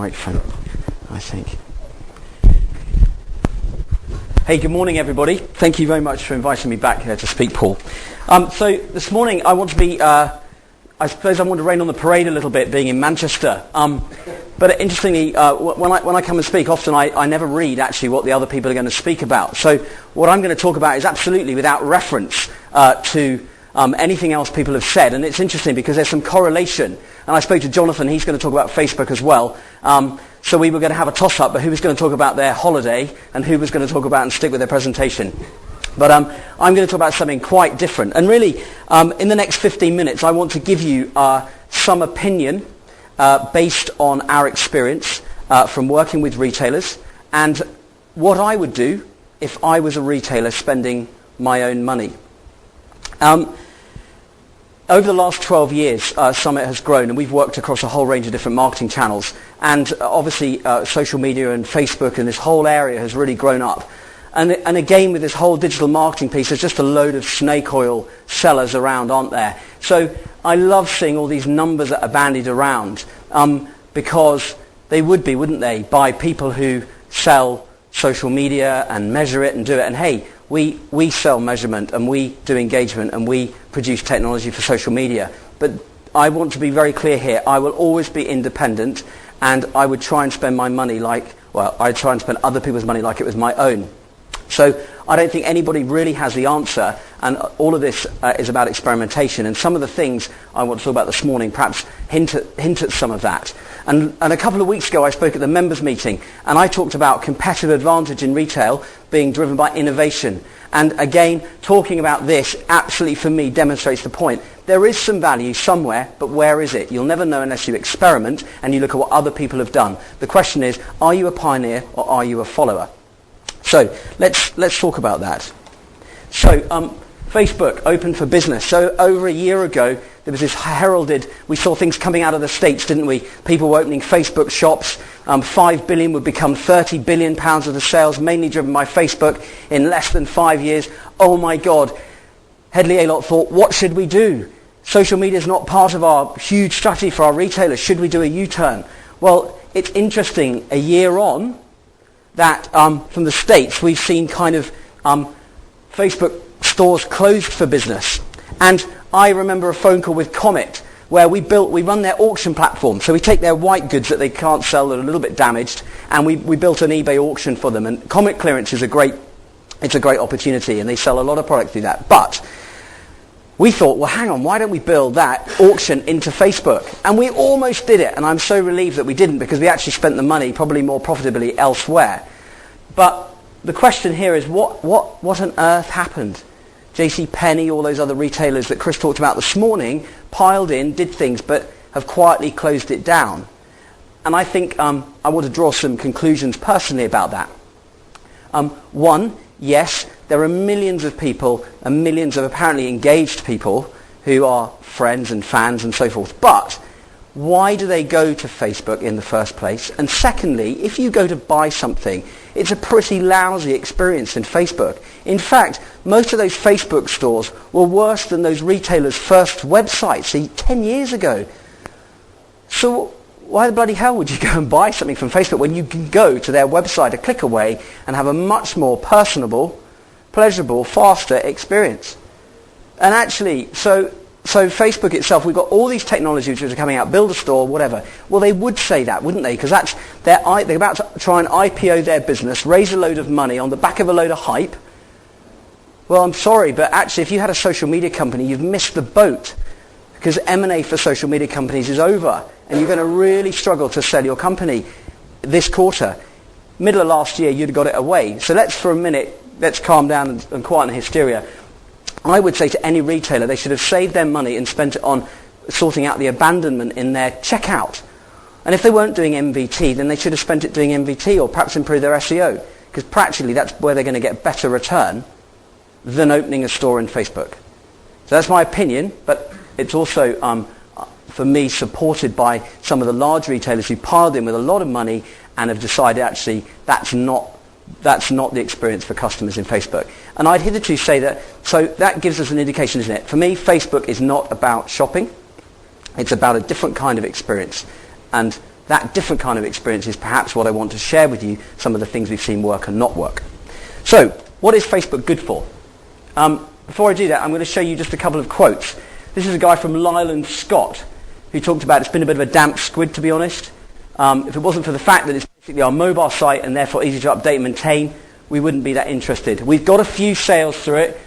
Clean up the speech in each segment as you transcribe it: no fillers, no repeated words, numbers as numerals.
microphone, I think. Hey, good morning, everybody. Thank you very much for inviting me back here to speak, Paul. So this morning I want to be, I suppose I want to rain on the parade a little bit, being in Manchester. But interestingly, when I come and speak, often I never read actually what the other people are going to speak about. So what I'm going to talk about is absolutely without reference to anything else people have said. And it's interesting because there's some correlation. And I spoke to Jonathan, he's going to talk about Facebook as well. So we were going to have a toss-up, but who was going to talk about their holiday and who was going to talk about and stick with their presentation. But I'm going to talk about something quite different. And really, in the next 15 minutes, I want to give you some opinion based on our experience from working with retailers and what I would do if I was a retailer spending my own money. Over the last 12 years, Summit has grown, and we've worked across a whole range of different marketing channels. And obviously, social media and Facebook and this whole area has really grown up. And again, with this whole digital marketing piece, there's just a load of snake oil sellers around, aren't there? So I love seeing all these numbers that are bandied around because they would be, wouldn't they, by people who sell social media and measure it and do it. And hey, we sell measurement and we do engagement and we produce technology for social media. But I want to be very clear here. I will always be independent, and I would try and spend my money I try and spend other people's money like it was my own. So I don't think anybody really has the answer, and all of this is about experimentation. And some of the things I want to talk about this morning perhaps hint at some of that. And a couple of weeks ago I spoke at the members meeting, and I talked about competitive advantage in retail being driven by innovation. And again, talking about this absolutely for me demonstrates the point. There is some value somewhere, but where is it? You'll never know unless you experiment and you look at what other people have done. The question is, are you a pioneer or are you a follower? So let's talk about that. So Facebook open for business. So over a year ago, there was this heralded, we saw things coming out of the States, didn't we? People were opening Facebook shops. 5 billion would become 30 billion pounds of the sales, mainly driven by Facebook in less than 5 years. Oh my God. Hedley Alott thought, what should we do? Social media is not part of our huge strategy for our retailers. Should we do a U-turn? Well, it's interesting, a year on, that from the States we've seen kind of Facebook stores closed for business. And I remember a phone call with Comet where we run their auction platform. So we take their white goods that they can't sell that are a little bit damaged, and we built an eBay auction for them. And Comet clearance is a great opportunity, and they sell a lot of product through that. But we thought, well, hang on, why don't we build that auction into Facebook? And we almost did it, and I'm so relieved that we didn't, because we actually spent the money probably more profitably elsewhere. But the question here is, what on earth happened? JCPenney, all those other retailers that Chris talked about this morning, piled in, did things, but have quietly closed it down. And I think I want to draw some conclusions personally about that. One, yes, there are millions of people and millions of apparently engaged people who are friends and fans and so forth. But why do they go to Facebook in the first place? And secondly, if you go to buy something, it's a pretty lousy experience in Facebook. In fact, most of those Facebook stores were worse than those retailers' first websites 10 years ago. So why the bloody hell would you go and buy something from Facebook when you can go to their website a click away and have a much more personable, pleasurable, faster experience? And actually, so Facebook itself, we've got all these technologies which are coming out, build a store, whatever. Well, they would say that, wouldn't they? Because they're about to try and IPO their business, raise a load of money on the back of a load of hype. Well, I'm sorry, but actually, if you had a social media company, you've missed the boat, because M&A for social media companies is over, and you're going to really struggle to sell your company this quarter. Middle of last year, you'd have got it away. So for a minute, let's calm down and quieten the hysteria. I would say to any retailer, they should have saved their money and spent it on sorting out the abandonment in their checkout. And if they weren't doing MVT, then they should have spent it doing MVT or perhaps improve their SEO, because practically that's where they're going to get better return than opening a store in Facebook. So that's my opinion, but it's also, for me, supported by some of the large retailers who piled in with a lot of money and have decided actually that's not the experience for customers in Facebook. And I'd hitherto say that, so that gives us an indication, isn't it? For me, Facebook is not about shopping. It's about a different kind of experience. And That different kind of experience is perhaps what I want to share with you, some of the things we've seen work and not work. So, what is Facebook good for? Before I do that, I'm going to show you just a couple of quotes. This is a guy from Lyland Scott who talked about it's been a bit of a damp squid, to be honest. If it wasn't for the fact that it's basically our mobile site and therefore easy to update and maintain, we wouldn't be that interested. We've got a few sales through it,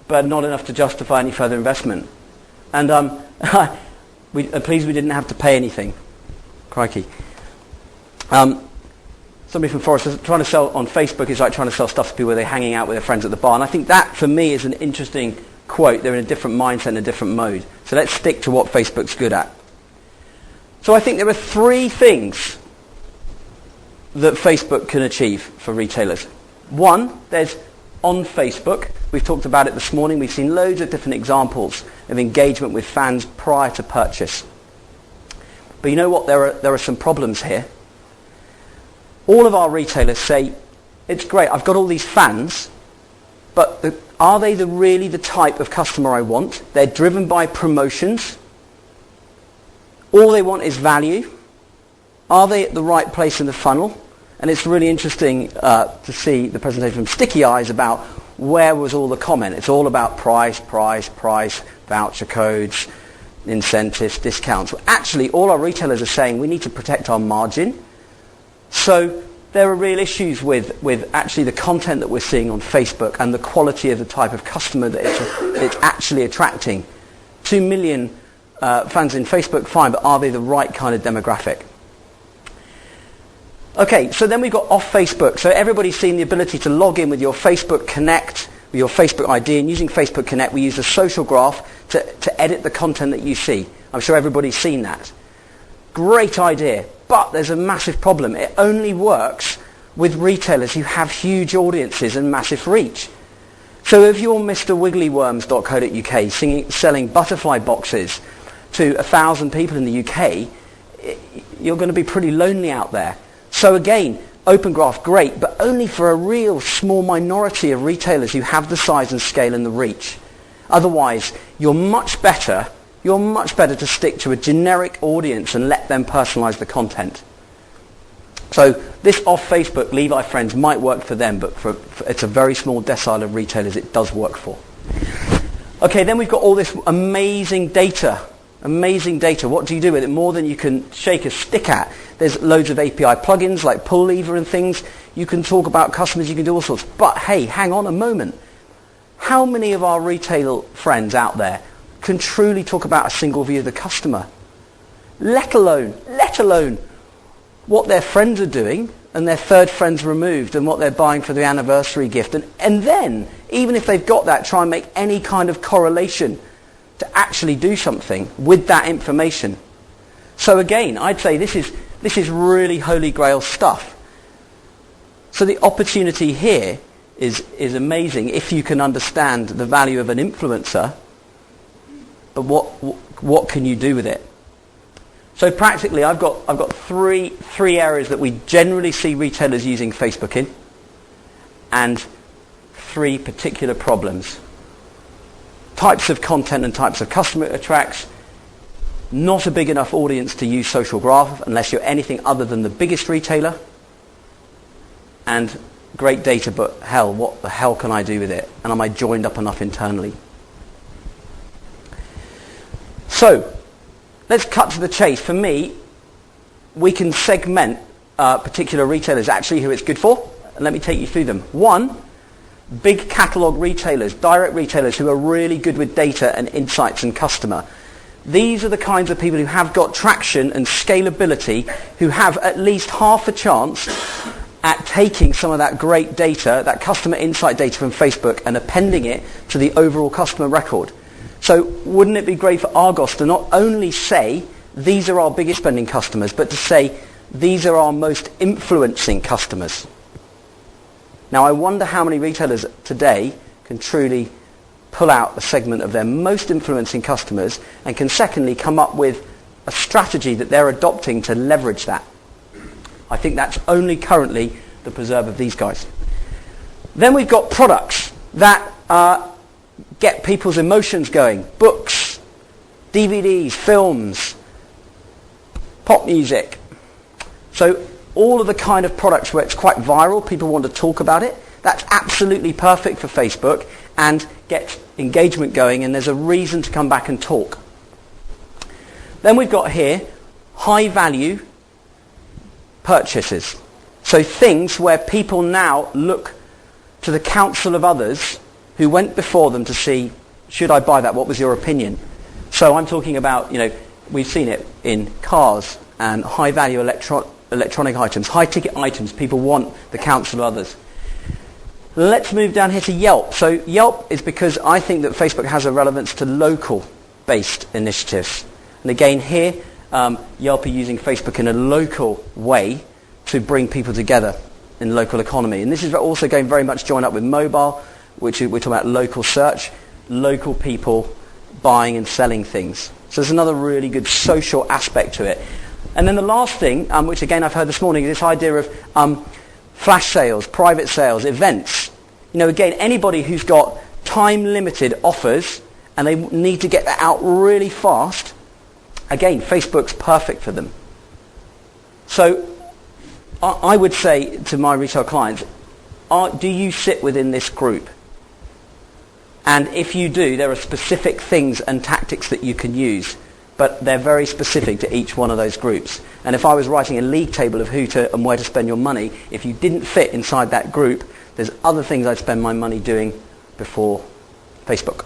but not enough to justify any further investment. And pleased we didn't have to pay anything. Crikey. Somebody from Forest says trying to sell on Facebook is like trying to sell stuff to people where they're hanging out with their friends at the bar. And I think that, for me, is an interesting quote. They're in a different mindset and a different mode. So let's stick to what Facebook's good at. So I think there are three things that Facebook can achieve for retailers. One, there's on Facebook. We've talked about it this morning. We've seen loads of different examples of engagement with fans prior to purchase. But you know what? There are some problems here. All of our retailers say, it's great, I've got all these fans, but are they really the type of customer I want? They're driven by promotions. All they want is value. Are they at the right place in the funnel? And it's really interesting to see the presentation from Sticky Eyes about where was all the comment. It's all about price, voucher codes, incentives, discounts. Well, actually, all our retailers are saying we need to protect our margin. So there are real issues with actually the content that we're seeing on Facebook and the quality of the type of customer that it's actually attracting. 2 million fans in Facebook, fine, but are they the right kind of demographic? Okay, so then we've got off Facebook. So everybody's seen the ability to log in with your Facebook Connect, with your Facebook ID, and using Facebook Connect we use a social graph to edit the content that you see. I'm sure everybody's seen that. Great idea, but there's a massive problem. It only works with retailers who have huge audiences and massive reach. So if you're MrWigglyWorms.co.uk selling butterfly boxes to 1,000 people in the UK, you're going to be pretty lonely out there. So again, Open Graph, great, but only for a real small minority of retailers who have the size and scale and the reach. Otherwise, you're much better to stick to a generic audience and let them personalize the content. So this off Facebook, Levi Friends, might work for them, but it's a very small decile of retailers it does work for. Okay, then we've got all this amazing data. Amazing data. What do you do with it? More than you can shake a stick at. There's loads of API plugins like Pull Lever and things. You can talk about customers, you can do all sorts. But hey, hang on a moment. How many of our retail friends out there can truly talk about a single view of the customer? Let alone what their friends are doing and their third friends removed and what they're buying for the anniversary gift. And then, even if they've got that, try and make any kind of correlation to actually do something with that information. So again, I'd say this is really holy grail stuff. So the opportunity here is amazing if you can understand the value of an influencer, but what can you do with it? So practically I've got three areas that we generally see retailers using Facebook in, and three particular problems. Types of content and types of customer it attracts, not a big enough audience to use social graph unless you're anything other than the biggest retailer, and great data, but hell, what the hell can I do with it? And am I joined up enough internally? So, let's cut to the chase. For me, we can segment particular retailers actually who it's good for, and let me take you through them. One, big catalog retailers, direct retailers who are really good with data and insights and customer. These are the kinds of people who have got traction and scalability, who have at least half a chance at taking some of that great data, that customer insight data from Facebook, and appending it to the overall customer record. So wouldn't it be great for Argos to not only say these are our biggest spending customers, but to say these are our most influencing customers? Now I wonder how many retailers today can truly pull out a segment of their most influencing customers and can secondly come up with a strategy that they're adopting to leverage that. I think that's only currently the preserve of these guys. Then we've got products that get people's emotions going. Books, DVDs, films, pop music, So all of the kind of products where it's quite viral, people want to talk about it, that's absolutely perfect for Facebook and gets engagement going, and there's a reason to come back and talk. Then we've got here high value purchases. So things where people now look to the counsel of others who went before them to see, should I buy that? What was your opinion? So I'm talking about, we've seen it in cars and high value electronic items, high ticket items. People want the counsel of others. Let's move down here to Yelp. So Yelp is because I think that Facebook has a relevance to local-based initiatives. And again here, Yelp are using Facebook in a local way to bring people together in the local economy. And this is also going very much joined up with mobile, which we're talking about local search, local people buying and selling things. So there's another really good social aspect to it. And then the last thing, which again I've heard this morning, is this idea of flash sales, private sales, events. Again, anybody who's got time-limited offers and they need to get that out really fast, again, Facebook's perfect for them. So I would say to my retail clients, do you sit within this group? And if you do, there are specific things and tactics that you can use, but they're very specific to each one of those groups. And if I was writing a league table of who to and where to spend your money, if you didn't fit inside that group, there's other things I'd spend my money doing before Facebook.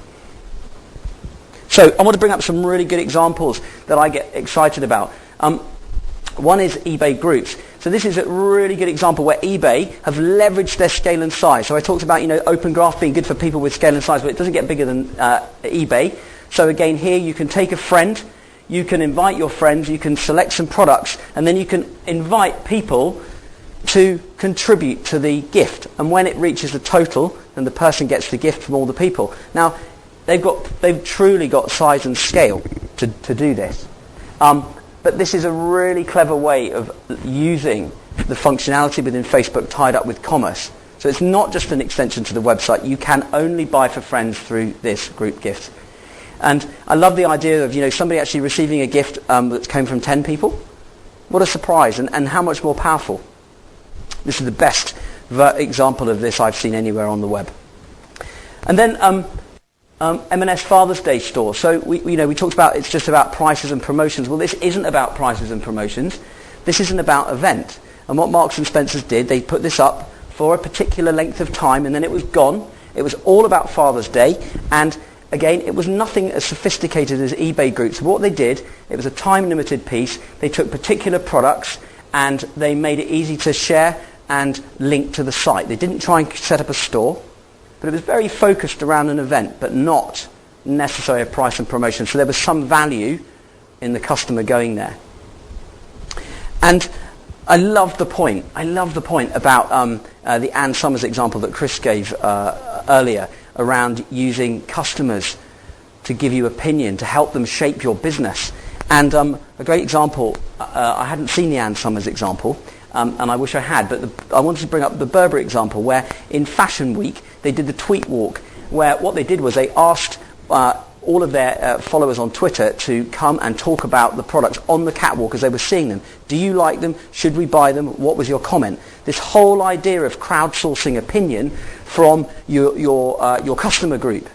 So I want to bring up some really good examples that I get excited about. One is eBay groups. So this is a really good example where eBay have leveraged their scale and size. So I talked about Open Graph being good for people with scale and size, but it doesn't get bigger than eBay. So again here you can take a friend, you can invite your friends, you can select some products, and then you can invite people to contribute to the gift. And when it reaches the total, then the person gets the gift from all the people. Now they've truly got size and scale to do this. But this is a really clever way of using the functionality within Facebook tied up with commerce. So it's not just an extension to the website. You can only buy for friends through this group gift. And I love the idea of somebody actually receiving a gift that came from 10 people. What a surprise, and how much more powerful. This is the best example of this I've seen anywhere on the web. And then M&S Father's Day store. So we talked about it's just about prices and promotions. Well, this isn't about prices and promotions. This isn't about event. And what Marks and Spencer's did, they put this up for a particular length of time and then it was gone. It was all about Father's Day, and again, it was nothing as sophisticated as eBay groups. What they did, it was a time-limited piece. They took particular products and they made it easy to share and link to the site. They didn't try and set up a store, but it was very focused around an event, but not necessarily a price and promotion. So there was some value in the customer going there. And I love the point. I love the point about the Ann Summers example that Chris gave earlier around using customers to give you opinion, to help them shape your business. And a great example, I hadn't seen the Ann Summers example, and I wish I had, but I wanted to bring up the Burberry example where in Fashion Week they did the tweet walk, where what they did was they asked all of their followers on Twitter to come and talk about the products on the catwalk as they were seeing them. Do you like them? Should we buy them? What was your comment? This whole idea of crowdsourcing opinion from your customer group.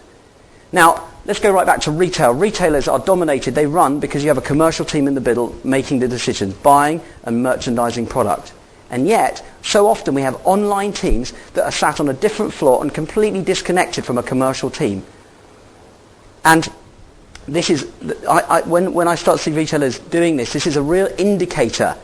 Now, let's go right back to retail. Retailers are dominated. They run because you have a commercial team in the middle making the decisions, buying and merchandising product. And yet, so often we have online teams that are sat on a different floor and completely disconnected from a commercial team. And this is, when I start to see retailers doing this, this is a real indicator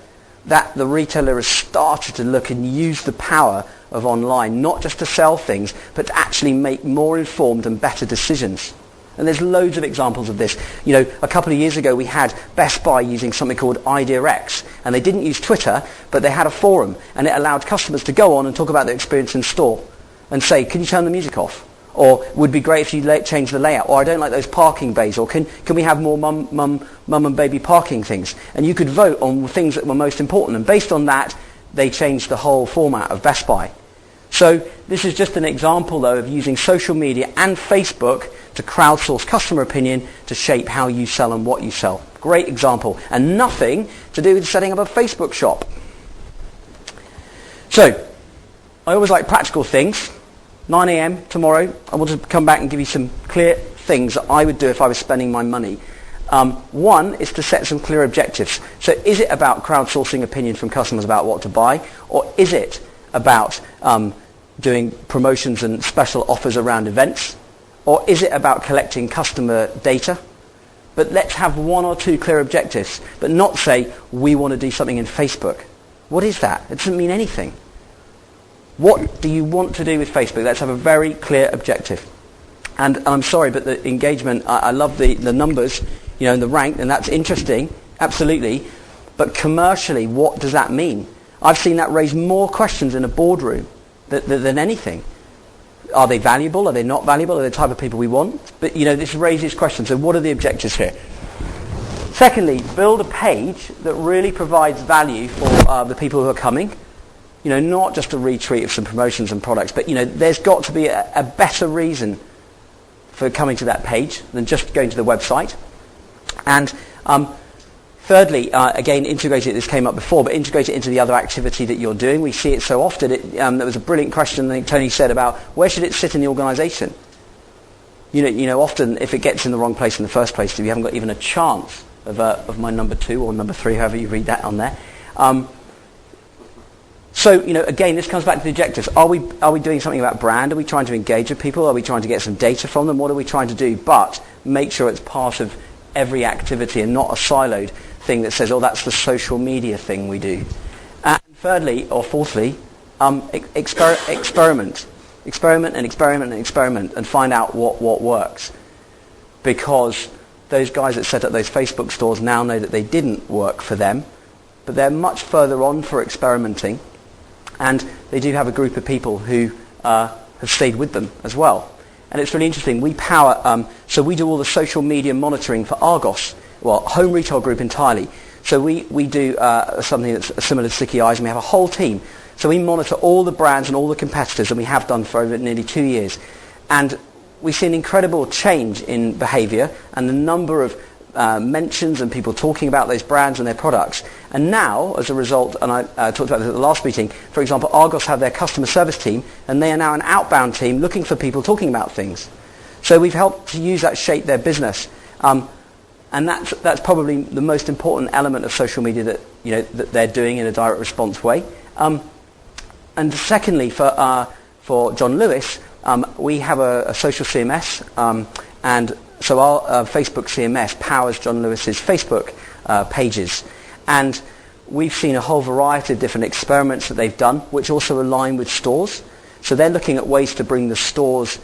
that the retailer has started to look and use the power of online, not just to sell things, but to actually make more informed and better decisions. And there's loads of examples of this. A couple of years ago we had Best Buy using something called IdeaX, and they didn't use Twitter, but they had a forum, and it allowed customers to go on and talk about their experience in store and say, can you turn the music off? Or would be great if you change the layout. Or I don't like those parking bays. Or can we have more mum and baby parking things? And you could vote on things that were most important. And based on that, they changed the whole format of Best Buy. So this is just an example, though, of using social media and Facebook to crowdsource customer opinion to shape how you sell and what you sell. Great example. And nothing to do with setting up a Facebook shop. So, I always like practical things. 9 a.m. tomorrow, I want to come back and give you some clear things that I would do if I was spending my money. One is to set some clear objectives. So is it about crowdsourcing opinion from customers about what to buy, or is it about doing promotions and special offers around events, or is it about collecting customer data? But let's have one or two clear objectives, but not say we want to do something in Facebook. What is that? It doesn't mean anything. What do you want to do with Facebook? Let's have a very clear objective. And I'm sorry, but the engagement, I love the numbers, and the rank, and that's interesting, absolutely. But commercially, what does that mean? I've seen that raise more questions in a boardroom than anything. Are they valuable? Are they not valuable? Are they the type of people we want? But, this raises questions. So what are the objectives here? Secondly, build a page that really provides value for the people who are coming. Not just a retweet of some promotions and products, but, there's got to be a better reason for coming to that page than just going to the website. And thirdly, again, integrate it. This came up before, but integrate it into the other activity that you're doing. We see it so often. There was a brilliant question I think Tony said about where should it sit in the organisation. Often if it gets in the wrong place in the first place, you haven't got even a chance of my number 2 or number 3, however you read that on there. So, again, this comes back to the objectives. Are we doing something about brand? Are we trying to engage with people? Are we trying to get some data from them? What are we trying to do? But make sure it's part of every activity and not a siloed thing that says, oh, that's the social media thing we do. And thirdly, or fourthly, experiment. Experiment and find out what works. Because those guys that set up those Facebook stores now know that they didn't work for them, but they're much further on for experimenting. And they do have a group of people who have stayed with them as well. And it's really interesting. We power, so we do all the social media monitoring for Argos, home retail group entirely. So we do something that's similar to Sticky Eyes, and we have a whole team. So we monitor all the brands and all the competitors, and we have done for over nearly 2 years. And we see an incredible change in behaviour and the number of mentions and people talking about those brands and their products. And now, as a result, and I talked about this at the last meeting, for example, Argos have their customer service team, and they are now an outbound team looking for people talking about things. So we've helped to use that shape their business. And that's probably the most important element of social media that they're doing in a direct response way. And secondly, for John Lewis, we have a social CMS, and so our Facebook CMS powers John Lewis's Facebook pages. And we've seen a whole variety of different experiments that they've done, which also align with stores. So they're looking at ways to bring the stores,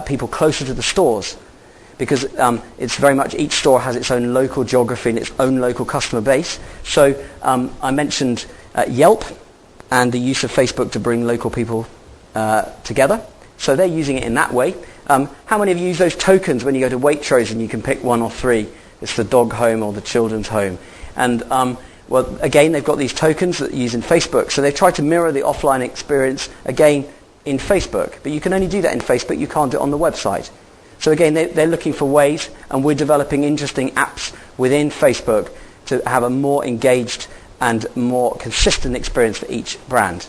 people closer to the stores. Because it's very much, each store has its own local geography and its own local customer base. So I mentioned Yelp and the use of Facebook to bring local people together. So they're using it in that way. How many of you use those tokens when you go to Waitrose and you can pick 1 or 3? It's the dog home or the children's home. And again, they've got these tokens that you use in Facebook. So they've tried to mirror the offline experience, again, in Facebook. But you can only do that in Facebook. You can't do it on the website. So again, they're looking for ways, and we're developing interesting apps within Facebook to have a more engaged and more consistent experience for each brand.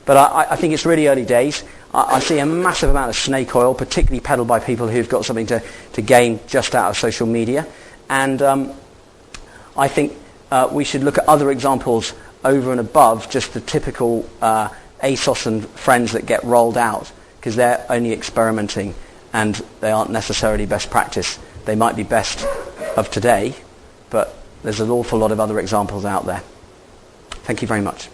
But I think it's really early days. I see a massive amount of snake oil, particularly peddled by people who've got something to gain just out of social media. And I think we should look at other examples over and above just the typical ASOS and friends that get rolled out, because they're only experimenting and they aren't necessarily best practice. They might be best of today, but there's an awful lot of other examples out there. Thank you very much.